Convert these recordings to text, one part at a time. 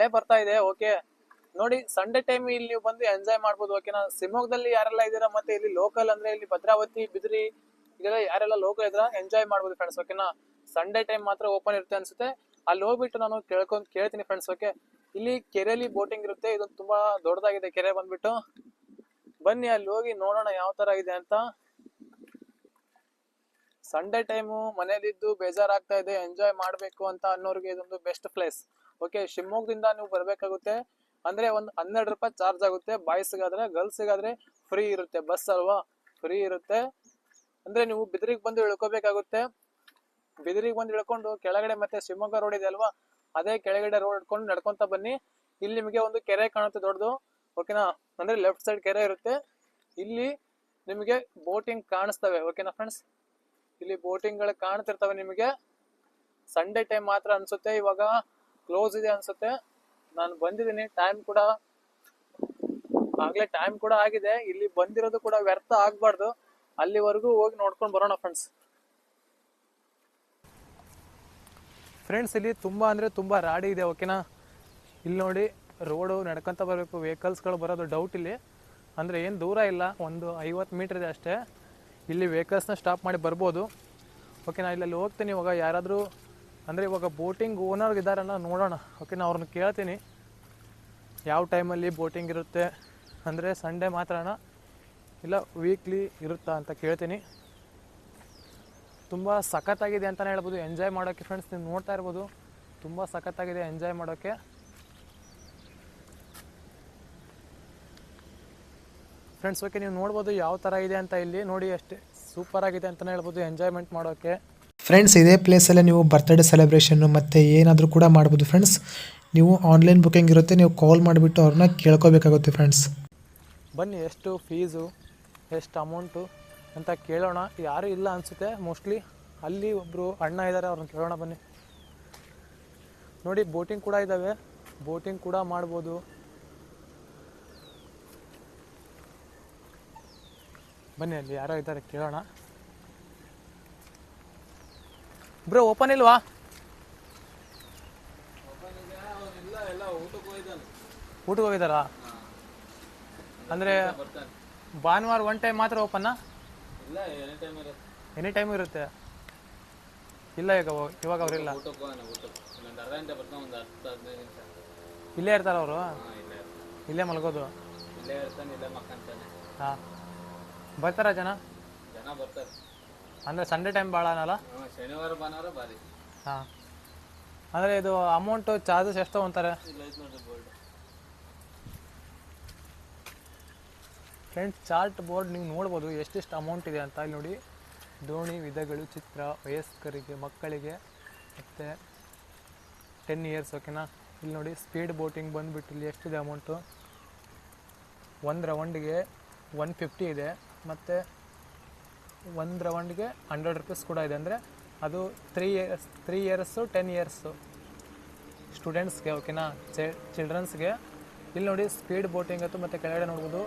ಮಳೆ ಬರ್ತಾ ಇದೆ. ಓಕೆ ನೋಡಿ, ಸಂಡೇ ಟೈಮ್ ಇಲ್ಲಿ ನೀವು ಬಂದು ಎಂಜಾಯ್ ಮಾಡ್ಬೋದು. ಓಕೆನಾ, ಶಿವಮೊಗ್ಗದಲ್ಲಿ ಯಾರೆಲ್ಲ ಇದ್ದೀರಾ ಮತ್ತೆ ಇಲ್ಲಿ ಲೋಕಲ್ ಅಂದ್ರೆ ಇಲ್ಲಿ ಭದ್ರಾವತಿ, ಬಿದ್ರಿ ಇದೆಲ್ಲ ಯಾರೆಲ್ಲ ಲೋಕಲ್ ಇದ್ರ ಎಂಜಾಯ್ ಮಾಡ್ಬೋದು ಫ್ರೆಂಡ್ಸ್. ಓಕೆನಾ, ಸಂಡೇ ಟೈಮ್ ಮಾತ್ರ ಓಪನ್ ಇರುತ್ತೆ ಅನ್ಸುತ್ತೆ. ಅಲ್ಲಿ ಹೋಗ್ಬಿಟ್ಟು ನಾನು ಕೇಳ್ತೀನಿ ಫ್ರೆಂಡ್ಸ್. ಓಕೆ, ಇಲ್ಲಿ ಕೆರೆಯಲ್ಲಿ ಬೋಟಿಂಗ್ ಇರುತ್ತೆ. ಇದು ತುಂಬಾ ದೊಡ್ಡದಾಗಿದೆ ಕೆರೆ ಬಂದ್ಬಿಟ್ಟು. ಬನ್ನಿ ಅಲ್ಲಿ ಹೋಗಿ ನೋಡೋಣ ಯಾವ ತರ ಇದೆ ಅಂತ. ಸಂಡೇ ಟೈಮು ಮನೇಲಿದ್ದು ಬೇಜಾರಾಗ್ತಾ ಇದೆ, ಎಂಜಾಯ್ ಮಾಡ್ಬೇಕು ಅಂತ ಅನ್ನೋರಿಗೆ ಇದೊಂದು ಬೆಸ್ಟ್ ಪ್ಲೇಸ್. ಓಕೆ, ಶಿವಮೊಗ್ಗದಿಂದ ನೀವು ಬರ್ಬೇಕಾಗುತ್ತೆ ಅಂದ್ರೆ ಒಂದು 12 ರೂಪಾಯಿ ಚಾರ್ಜ್ ಆಗುತ್ತೆ. ಬಾಯ್ಸ್ಗಾದ್ರೆ, ಗರ್ಲ್ಸ್ಗಾದ್ರೆ ಫ್ರೀ ಇರುತ್ತೆ. ಬಸ್ ಅಲ್ವಾ, ಫ್ರೀ ಇರುತ್ತೆ. ಅಂದ್ರೆ ನೀವು ಬಿದ್ರಿಗೆ ಬಂದು ಇಳ್ಕೋಬೇಕಾಗುತ್ತೆ. ಬಿದಿರಿಗೆ ಬಂದು ಇಳ್ಕೊಂಡು ಕೆಳಗಡೆ ಮತ್ತೆ ಶಿವಮೊಗ್ಗ ರೋಡ್ ಇದೆ ಅಲ್ವಾ, ಅದೇ ಕೆಳಗಡೆ ರೋಡ್ ಇಟ್ಕೊಂಡು ನಡ್ಕೊಂತ ಬನ್ನಿ. ಇಲ್ಲಿ ನಿಮಗೆ ಒಂದು ಕೆರೆ ಕಾಣುತ್ತೆ ದೊಡ್ಡದು. ಓಕೆನಾ, ಅಂದ್ರೆ ಲೆಫ್ಟ್ ಸೈಡ್ ಕೆರೆ ಇರುತ್ತೆ. ಇಲ್ಲಿ ನಿಮಗೆ ಬೋಟಿಂಗ್ ಕಾಣಿಸ್ತವೆ. ಓಕೆನಾ ಫ್ರೆಂಡ್ಸ್, ಇಲ್ಲಿ ಬೋಟಿಂಗ್ ಗಳು ಕಾಣ್ತಿರ್ತವೆ ನಿಮಗೆ. ಸಂಡೇ ಟೈಮ್ ಮಾತ್ರ ಅನ್ಸುತ್ತೆ, ಇವಾಗ ಕ್ಲೋಸ್ ಇದೆ ಅನ್ಸುತ್ತೆ. ನಾನು ಬಂದಿದ್ದೀನಿ, ಟೈಮ್ ಕೂಡ ಆಗಿದೆ. ಇಲ್ಲಿ ಬಂದಿರೋದು ಕೂಡ ವ್ಯರ್ಥ ಆಗ್ಬಾರ್ದು. ಅಲ್ಲಿವರೆಗೂ ಹೋಗಿ ನೋಡ್ಕೊಂಡು ಬರೋಣ ಫ್ರೆಂಡ್ಸ್. ಇಲ್ಲಿ ತುಂಬಾ ಅಂದ್ರೆ ತುಂಬಾ ರಾಡಿ ಇದೆ. ಓಕೆನಾ, ಇಲ್ಲಿ ನೋಡಿ ರೋಡು ನಡ್ಕೊಂತ ಬರಬೇಕು. ವೆಹಿಕಲ್ಸ್ಗಳು ಬರೋದು ಡೌಟ್ ಇಲ್ಲಿ. ಅಂದ್ರೆ ಏನು ದೂರ ಇಲ್ಲ, ಒಂದು 50 ಮೀಟರ್ ಇದೆ ಅಷ್ಟೇ. ಇಲ್ಲಿ ವೆಹಿಕಲ್ಸ್ನ ಸ್ಟಾಪ್ ಮಾಡಿ ಬರ್ಬೋದು. ಓಕೆನಾ, ಇಲ್ಲಲ್ಲಿ ಹೋಗ್ತೀನಿ ಇವಾಗ. ಯಾರಾದರೂ ಅಂದರೆ ಇವಾಗ ಬೋಟಿಂಗ್ ಓನರ್ ಇದ್ದಾರಲ್ಲ, ನೋಡೋಣ. ಓಕೆನಾ, ಅವ್ರನ್ನ ಕೇಳ್ತೀನಿ ಯಾವ ಟೈಮಲ್ಲಿ ಬೋಟಿಂಗ್ ಇರುತ್ತೆ, ಅಂದರೆ ಸಂಡೇ ಮಾತ್ರನಾ ಇಲ್ಲ ವೀಕ್ಲಿ ಇರುತ್ತಾ ಅಂತ ಕೇಳ್ತೀನಿ. ತುಂಬ ಸಖತ್ತಾಗಿದೆ ಅಂತಲೇ ಹೇಳ್ಬೋದು ಎಂಜಾಯ್ ಮಾಡೋಕ್ಕೆ ಫ್ರೆಂಡ್ಸ್. ನೀವು ನೋಡ್ತಾ ಇರ್ಬೋದು, ತುಂಬ ಸಖತ್ತಾಗಿದೆ ಎಂಜಾಯ್ ಮಾಡೋಕ್ಕೆ. ಫ್ರೆಂಡ್ಸ್ ಓಕೆ, ನೀವು ನೋಡ್ಬೋದು ಯಾವ ಥರ ಇದೆ ಅಂತ. ಇಲ್ಲಿ ನೋಡಿ, ಅಷ್ಟೇ ಸೂಪರ್ ಆಗಿದೆ ಅಂತಲೇ ಹೇಳ್ಬೋದು ಎಂಜಾಯ್ಮೆಂಟ್ ಮಾಡೋಕ್ಕೆ. ಫ್ರೆಂಡ್ಸ್, ಇದೇ ಪ್ಲೇಸಲ್ಲಿ ನೀವು ಬರ್ತ್ಡೇ ಸೆಲೆಬ್ರೇಷನ್ನು ಮತ್ತು ಏನಾದರೂ ಕೂಡ ಮಾಡ್ಬೋದು ಫ್ರೆಂಡ್ಸ್. ನೀವು ಆನ್ಲೈನ್ ಬುಕ್ಕಿಂಗ್ ಇರುತ್ತೆ, ನೀವು ಕಾಲ್ ಮಾಡಿಬಿಟ್ಟು ಅವ್ರನ್ನ ಕೇಳ್ಕೋಬೇಕಾಗುತ್ತೆ ಫ್ರೆಂಡ್ಸ್. ಬನ್ನಿ, ಎಷ್ಟು ಫೀಸು, ಎಷ್ಟು ಅಮೌಂಟು ಅಂತ ಕೇಳೋಣ. ಯಾರೂ ಇಲ್ಲ ಅನಿಸುತ್ತೆ ಮೋಸ್ಟ್ಲಿ. ಅಲ್ಲಿ ಒಬ್ಬರು ಅಣ್ಣ ಇದ್ದಾರೆ, ಅವ್ರನ್ನ ಕೇಳೋಣ ಬನ್ನಿ. ನೋಡಿ, ಬೋಟಿಂಗ್ ಕೂಡ ಇದ್ದಾವೆ, ಬೋಟಿಂಗ್ ಕೂಡ ಮಾಡ್ಬೋದು. ಬನ್ನಿ, ಅಲ್ಲಿ ಯಾರೋ ಇದ್ದಾರೆ, ಕೇಳೋಣ. ಬ್ರೋ ಓಪನ್ ಇಲ್ವಾ? ಊಟಕ್ಕೆ ಹೋಗಿದ್ದಾರಾ? ಅಂದರೆ ಭಾನುವಾರ ಒನ್ ಟೈಮ್ ಮಾತ್ರ ಓಪನ್ನಾ? ಎನಿ ಟೈಮ್ ಇರುತ್ತೆ. ಇಲ್ಲ, ಇವಾಗ ಅವರಿಲ್ಲ. ಇಲ್ಲೇ ಇರ್ತಾರ ಅವರು? ಇಲ್ಲೇ ಮಲ್ಗೋದು? ಹಾಂ, ಬರ್ತಾರ ಜನ? ಅಂದರೆ ಸಂಡೇ ಟೈಮ್ ಭಾಳ ಅನ್ನಲ್ಲ? ಶನಿವಾರ ಭಾನುವಾರ ಬಾರಿ. ಹಾಂ, ಅಂದರೆ ಇದು ಅಮೌಂಟು ಚಾರ್ಜಸ್ ಎಷ್ಟು ಅಂತಾರೆ ಫ್ರೆಂಡ್ಸ್? ಚಾರ್ಟ್ ಬೋರ್ಡ್ ನೀವು ನೋಡ್ಬೋದು ಎಷ್ಟೆಷ್ಟು ಅಮೌಂಟ್ ಇದೆ ಅಂತ. ಇಲ್ಲಿ ನೋಡಿ, ದೋಣಿ ವಿಧಗಳು, ಚಿತ್ರ, ವಯಸ್ಕರಿಗೆ, ಮಕ್ಕಳಿಗೆ ಮತ್ತು 10 ಇಯರ್ಸ್. ಓಕೆನಾ, ಇಲ್ಲಿ ನೋಡಿ ಸ್ಪೀಡ್ ಬೋಟಿಂಗ್ ಬಂದುಬಿಟ್ಟು ಇಲ್ಲಿ ಎಷ್ಟಿದೆ ಅಮೌಂಟು. ಒಂದು ರೌಂಡಿಗೆ 150 ಇದೆ, ಮತ್ತು ಒಂದು ರೌಂಡ್ಗೆ 100 ರೂಪೀಸ್ ಕೂಡ ಇದೆ. ಅಂದರೆ ಅದು 3 ಇಯರ್ಸು 10 ಇಯರ್ಸು ಸ್ಟೂಡೆಂಟ್ಸ್ಗೆ. ಓಕೆನಾ, ಚಿಲ್ಡ್ರನ್ಸ್ಗೆ. ಇಲ್ಲಿ ನೋಡಿ ಸ್ಪೀಡ್ ಬೋಟಿಂಗ್ ಇತ್ತು, ಮತ್ತು ಕೆಳಗಡೆ ನೋಡ್ಬೋದು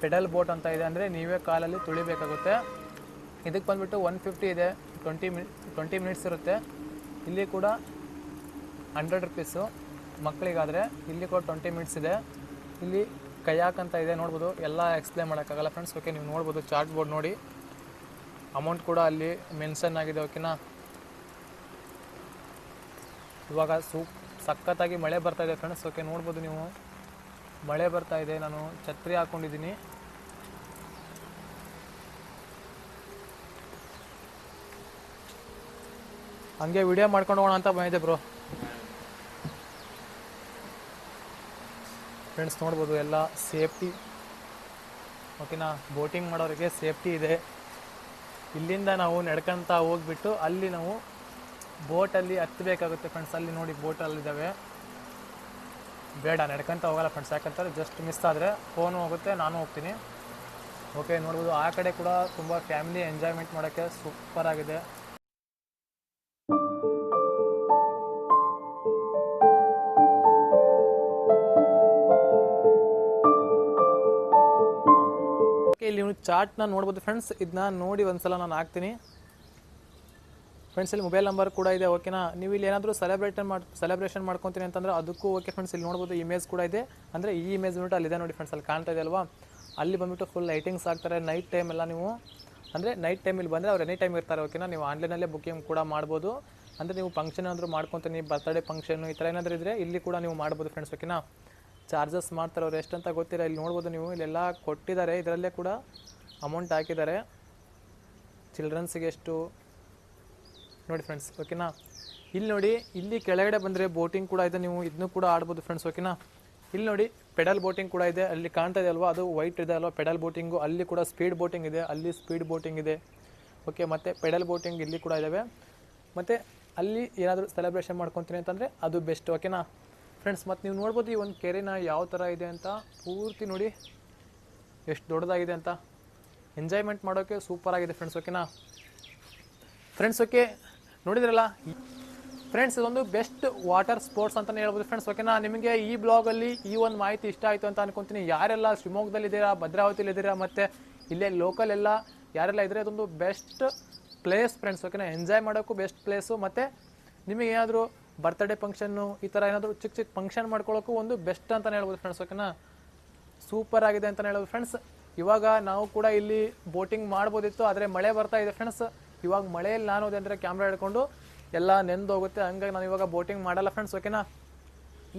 ಪೆಡಲ್ ಬೋಟ್ ಅಂತ ಇದೆ, ಅಂದರೆ ನೀವೇ ಕಾಲಲ್ಲಿ ತುಳಿಬೇಕಾಗುತ್ತೆ. ಇದಕ್ಕೆ ಬಂದುಬಿಟ್ಟು 150 ಇದೆ, 20 ಮಿನಿಟ್ಸ್ ಇರುತ್ತೆ. ಇಲ್ಲಿ ಕೂಡ 100 ರೂಪೀಸು ಮಕ್ಕಳಿಗಾದರೆ. ಇಲ್ಲಿ ಕೂಡ 20 ಮಿನಿಟ್ಸ್ ಇದೆ. ಇಲ್ಲಿ ಕಯಾಕ್ ಅಂತ ಇದೆ, ನೋಡ್ಬೋದು. ಎಲ್ಲ ಎಕ್ಸ್ಪ್ಲೇನ್ ಮಾಡೋಕ್ಕಾಗಲ್ಲ ಫ್ರೆಂಡ್ಸ್. ಓಕೆ, ನೀವು ನೋಡ್ಬೋದು ಚಾರ್ಟ್ ಬೋರ್ಡ್ ನೋಡಿ, ಅಮೌಂಟ್ ಕೂಡ ಅಲ್ಲಿ ಮೆನ್ಷನ್ ಆಗಿದೆ. ಓಕೆನಾ, ಇವಾಗ ಸಖತ್ತಾಗಿ ಮಳೆ ಬರ್ತಾ ಇದೆ ಫ್ರೆಂಡ್ಸ್. ಓಕೆ, ನೋಡ್ಬೋದು ನೀವು, ಮಳೆ ಬರ್ತಾ ಇದೆ. ನಾನು ಛತ್ರಿ ಹಾಕ್ಕೊಂಡಿದ್ದೀನಿ. ಹಂಗೆ ವಿಡಿಯೋ ಮಾಡ್ಕೊಂಡು ಹೋಗೋಣ ಅಂತ ಬಂದಿದ್ದೆ ಬ್ರೋ. ಫ್ರೆಂಡ್ಸ್ ನೋಡ್ಬೋದು ಎಲ್ಲ ಸೇಫ್ಟಿ. ಓಕೆನಾ, ಬೋಟಿಂಗ್ ಮಾಡೋರಿಗೆ ಸೇಫ್ಟಿ ಇದೆ. ಇಲ್ಲಿಂದ ನಾವು ನಡ್ಕೊತ ಹೋಗ್ಬಿಟ್ಟು ಅಲ್ಲಿ ನಾವು ಬೋಟಲ್ಲಿ ಹತ್ತಬೇಕಾಗುತ್ತೆ ಫ್ರೆಂಡ್ಸ್. ಅಲ್ಲಿ ನೋಡಿ ಬೋಟಲ್ಲಿದ್ದಾವೆ. ಬೇಡ, ನಡ್ಕೊತ ಹೋಗಲ್ಲ ಫ್ರೆಂಡ್ಸ್, ಯಾಕಂತಾರೆ ಜಸ್ಟ್ ಮಿಸ್ ಆದರೆ ಫೋನು ಹೋಗುತ್ತೆ, ನಾನು ಹೋಗ್ತೀನಿ. ಓಕೆ, ನೋಡ್ಬೋದು ಆ ಕಡೆ ಕೂಡ ತುಂಬ ಫ್ಯಾಮಿಲಿ ಎಂಜಾಯ್ಮೆಂಟ್ ಮಾಡೋಕ್ಕೆ ಸೂಪರ್ ಆಗಿದೆ. ಇಲ್ಲಿ ನೀವು ಚಾರ್ಟ್ನ ನೋಡ್ಬೋದು ಫ್ರೆಂಡ್ಸ್. ಇದನ್ನ ನೋಡಿ ಒಂದ್ಸಲ ನಾನು ಹಾಕ್ತೀನಿ. ಫ್ರೆಂಡ್ಸ್ ಇಲ್ಲಿ ಮೊಬೈಲ್ ನಂಬರ್ ಕೂಡ ಇದೆ ಓಕೆನಾ. ನೀವು ಇಲ್ಲಿ ಏನಾದರೂ ಸೆಲೆಬ್ರೇಷನ್ ಮಾಡ್ಕೊತೀನಿ ಅಂತಂದ್ರೆ ಅದಕ್ಕೂ ಓಕೆ ಫ್ರೆಂಡ್ಸ್. ಇಲ್ಲಿ ನೋಡ್ಬೋದು ಇಮೇಜ್ ಕೂಡ ಇದೆ, ಅಂದರೆ ಈ ಇಮೇಜ್ ಬಂದ್ಬಿಟ್ಟು ಅಲ್ಲಿದೆ ನೋಡಿ ಫ್ರೆಂಡ್ಸ್, ಅಲ್ಲಿ ಕಾಣ್ತಾ ಇದೆ ಅಲ್ವಾ, ಅಲ್ಲಿ ಬಂದ್ಬಿಟ್ಟು ಫುಲ್ ಲೈಟಿಂಗ್ಸ್ ಆಗ್ತಾರೆ ನೈಟ್ ಟೈಮ್ ಎಲ್ಲ. ನೀವು ಅಂದರೆ ನೈಟ್ ಟೈಮಲ್ಲಿ ಬಂದರೆ ಅವ್ರು ಎನಿ ಟೈಮ್ ಇರ್ತಾರೆ ಓಕೆನಾ. ನೀವು ಆನ್ಲೈನಲ್ಲೇ ಬುಕ್ಕಿಂಗ್ ಕೂಡ ಮಾಡ್ಬೋದು. ಅಂದರೆ ನೀವು ಫಂಕ್ಷನ್ ಏನಾದರೂ ಮಾಡ್ಕೊತೀನಿ, ಬರ್ತ್ಡೇ ಫಂಕ್ಷನು ಈ ಥರ ಏನಾದರೂ ಇದ್ದರೆ ಇಲ್ಲಿ ಕೂಡ ನೀವು ಮಾಡ್ಬೋದು ಫ್ರೆಂಡ್ಸ್ ಓಕೆನಾ. ಚಾರ್ಜಸ್ ಮಾಡ್ತಾರೆ ಅವ್ರು ಎಷ್ಟಂತ ಗೊತ್ತಿಲ್ಲ. ಇಲ್ಲಿ ನೋಡ್ಬೋದು ನೀವು, ಇಲ್ಲೆಲ್ಲ ಕೊಟ್ಟಿದ್ದಾರೆ, ಇದರಲ್ಲೇ ಕೂಡ ಅಮೌಂಟ್ ಹಾಕಿದ್ದಾರೆ. ಚಿಲ್ಡ್ರನ್ಸಿಗೆ ಎಷ್ಟು ನೋಡಿ ಫ್ರೆಂಡ್ಸ್ ಓಕೆನಾ. ಇಲ್ಲಿ ನೋಡಿ, ಇಲ್ಲಿ ಕೆಳಗಡೆ ಬಂದರೆ ಬೋಟಿಂಗ್ ಕೂಡ ಇದೆ, ನೀವು ಇದನ್ನು ಕೂಡ ಆಡ್ಬೋದು ಫ್ರೆಂಡ್ಸ್ ಓಕೆನಾ. ಇಲ್ಲಿ ನೋಡಿ ಪೆಡಲ್ ಬೋಟಿಂಗ್ ಕೂಡ ಇದೆ, ಅಲ್ಲಿ ಕಾಣ್ತಾ ಇದೆ ಅಲ್ವಾ, ಅದು ವೈಟ್ ಇದೆ ಅಲ್ವಾ ಪೆಡಲ್ ಬೋಟಿಂಗು. ಅಲ್ಲಿ ಕೂಡ ಸ್ಪೀಡ್ ಬೋಟಿಂಗ್ ಇದೆ, ಅಲ್ಲಿ ಸ್ಪೀಡ್ ಬೋಟಿಂಗ್ ಇದೆ ಓಕೆ. ಮತ್ತು ಪೆಡಲ್ ಬೋಟಿಂಗ್ ಇಲ್ಲಿ ಕೂಡ ಇದ್ದಾವೆ. ಮತ್ತು ಅಲ್ಲಿ ಏನಾದರೂ ಸೆಲೆಬ್ರೇಷನ್ ಮಾಡ್ಕೊತೀನಿ ಅಂತಂದರೆ ಅದು ಬೆಸ್ಟ್ ಓಕೆನಾ ಫ್ರೆಂಡ್ಸ್. ಮತ್ತು ನೀವು ನೋಡ್ಬೋದು ಈ ಒಂದು ಕೆರೆನ ಯಾವ ಥರ ಇದೆ ಅಂತ, ಪೂರ್ತಿ ನೋಡಿ ಎಷ್ಟು ದೊಡ್ಡದಾಗಿದೆ ಅಂತ. ಎಂಜಾಯ್ಮೆಂಟ್ ಮಾಡೋಕ್ಕೆ ಸೂಪರ್ ಆಗಿದೆ ಫ್ರೆಂಡ್ಸ್ ಓಕೆನಾ. ಫ್ರೆಂಡ್ಸ್ ಓಕೆ ನೋಡಿದ್ರಲ್ಲ ಫ್ರೆಂಡ್ಸ್, ಇದೊಂದು ಬೆಸ್ಟ್ ವಾಟರ್ ಸ್ಪೋರ್ಟ್ಸ್ ಅಂತಲೇ ಹೇಳ್ಬೋದು ಫ್ರೆಂಡ್ಸ್ ಓಕೆನಾ. ನಿಮಗೆ ಈ ಬ್ಲಾಗಲ್ಲಿ ಈ ಒಂದು ಮಾಹಿತಿ ಇಷ್ಟ ಆಯಿತು ಅಂತ ಅನ್ಕೊತೀನಿ. ಯಾರೆಲ್ಲ ಶಿವಮೊಗ್ಗದಲ್ಲಿದ್ದೀರಾ, ಭದ್ರಾವತಿಲಿದ್ದೀರಾ, ಮತ್ತು ಇಲ್ಲೇ ಲೋಕಲ್ ಎಲ್ಲ ಯಾರೆಲ್ಲ ಇದ್ದರೆ ಅದೊಂದು ಬೆಸ್ಟ್ ಪ್ಲೇಸ್ ಫ್ರೆಂಡ್ಸ್ ಓಕೆನಾ. ಎಂಜಾಯ್ ಮಾಡೋಕ್ಕೂ ಬೆಸ್ಟ್ ಪ್ಲೇಸು. ಮತ್ತು ನಿಮಗೆ ಏನಾದರೂ ಬರ್ತ್ಡೇ ಫಂಕ್ಷನ್ನು ಈ ಥರ ಏನಾದರೂ ಚಿಕ್ಕ ಚಿಕ್ಕ ಫಂಕ್ಷನ್ ಮಾಡ್ಕೊಳ್ಳೋಕ್ಕೂ ಒಂದು ಬೆಸ್ಟ್ ಅಂತಲೇ ಹೇಳ್ಬೋದು ಫ್ರೆಂಡ್ಸ್ ಓಕೆನಾ. ಸೂಪರ್ ಆಗಿದೆ ಅಂತಲೇ ಹೇಳ್ಬೋದು ಫ್ರೆಂಡ್ಸ್. ಇವಾಗ ನಾವು ಕೂಡ ಇಲ್ಲಿ ಬೋಟಿಂಗ್ ಮಾಡ್ಬೋದಿತ್ತು, ಆದರೆ ಮಳೆ ಬರ್ತಾ ಇದೆ ಫ್ರೆಂಡ್ಸ್. ಇವಾಗ ಮಳೆಯಲ್ಲಿ ನಾನು ಅಂದರೆ ಕ್ಯಾಮ್ರಾ ಹಿಡ್ಕೊಂಡು ಎಲ್ಲ ನೆಂದು ಹೋಗುತ್ತೆ, ಹಂಗಾಗಿ ನಾನು ಇವಾಗ ಬೋಟಿಂಗ್ ಮಾಡಲ್ಲ ಫ್ರೆಂಡ್ಸ್ ಓಕೆನಾ.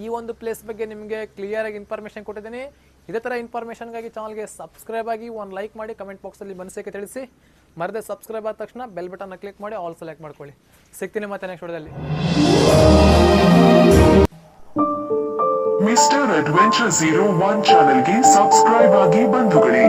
ಈ ಒಂದು ಪ್ಲೇಸ್ ಬಗ್ಗೆ ನಿಮಗೆ ಕ್ಲಿಯರಾಗಿ ಇನ್ಫಾರ್ಮೇಷನ್ ಕೊಟ್ಟಿದ್ದೀನಿ. ಇದೇ ಥರ ಇನ್ಫಾರ್ಮೇಷನ್ಗಾಗಿ ಚಾನಲ್ಗೆ ಸಬ್ಸ್ಕ್ರೈಬ್ ಆಗಿ ಒಂದು ಲೈಕ್ ಮಾಡಿ, ಕಮೆಂಟ್ ಬಾಕ್ಸಲ್ಲಿ ಮನಸ್ಸಿಗೆ ತಿಳಿಸಿ. ಮರದೇ ಸಬ್ಸ್ಕ್ರೈಬ್ ಆದ ತಕ್ಷಣ ಬೆಲ್ ಬಟನ್ನ ಕ್ಲಿಕ್ ಮಾಡಿ ಆಲ್ ಸೆಲೆಕ್ಟ್ ಮಾಡ್ಕೊಳ್ಳಿ. ಸಿಗ್ತೀನಿ ಮತ್ತೆ ನೆಕ್ಸ್ಟ್ ವಿಡಿಯೋದಲ್ಲಿ. ಮಿಸ್ಟರ್ ಅಡ್ವೆಂಚರ್ 01 ಚಾನೆಲ್ಗೆ ಸಬ್ಸ್ಕ್ರೈಬ್ ಆಗಿ ಬಂಧುಗಳೇ.